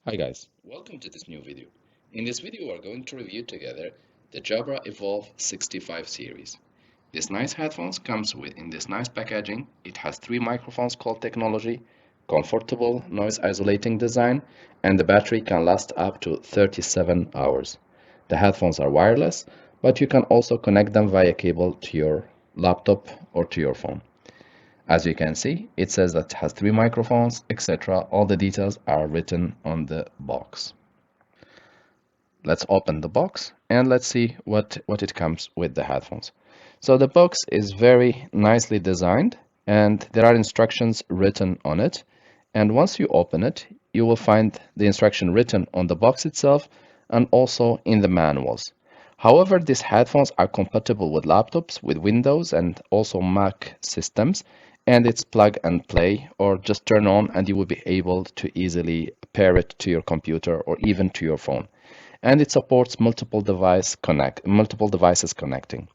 Hi guys, welcome to this new video. In this video we're going to review together the Jabra Evolve 65 series. This nice headphones comes with in this nice packaging. It has three microphones called technology, comfortable noise isolating design, and the battery can last up to 37 hours. The headphones are wireless, but you can also connect them via cable to your laptop or to your phone. As you can see, it says that it has three microphones, etc. All the details are written on the box. Let's open the box and let's see what it comes with the headphones. So the box is very nicely designed and there are instructions written on it. And once you open it, you will find the instruction written on the box itself and also in the manuals. However, these headphones are compatible with laptops, with Windows and also Mac systems, and it's plug and play or just turn on and you will be able to easily pair it to your computer or even to your phone. And it supports multiple devices connecting.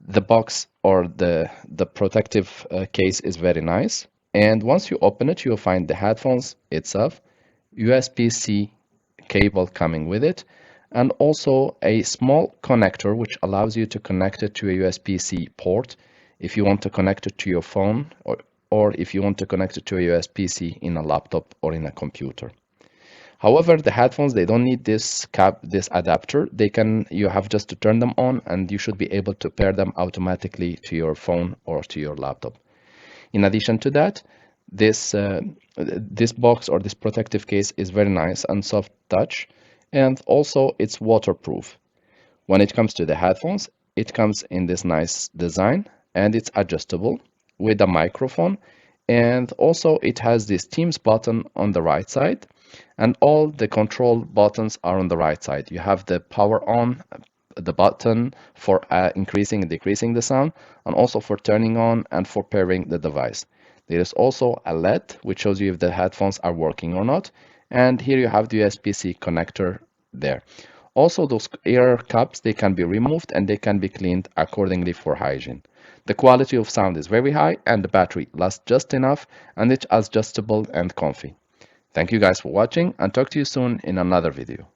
The box or the protective case is very nice. And once you open it, you'll find the headphones itself, USB-C cable coming with it, and also a small connector which allows you to connect it to a USB-C port if you want to connect it to your phone or if you want to connect it to a USB-C in a laptop or in a computer. However, the headphones, they don't need this adapter. You have just to turn them on and you should be able to pair them automatically to your phone or to your laptop. In addition to that, this box or this protective case is very nice and soft touch, and also it's waterproof. When it comes to the headphones, it comes in this nice design and it's adjustable with a microphone, and also it has this Teams button on the right side and all the control buttons are on the right side. You have the power on, the button for increasing and decreasing the sound, and also for turning on and for pairing the device. There is also a LED which shows you if the headphones are working or not, and here you have the USB-C connector there. Also, those ear cups, they can be removed and they can be cleaned accordingly for hygiene. The quality of sound is very high and the battery lasts just enough and it's adjustable and comfy. Thank you guys for watching and talk to you soon in another video.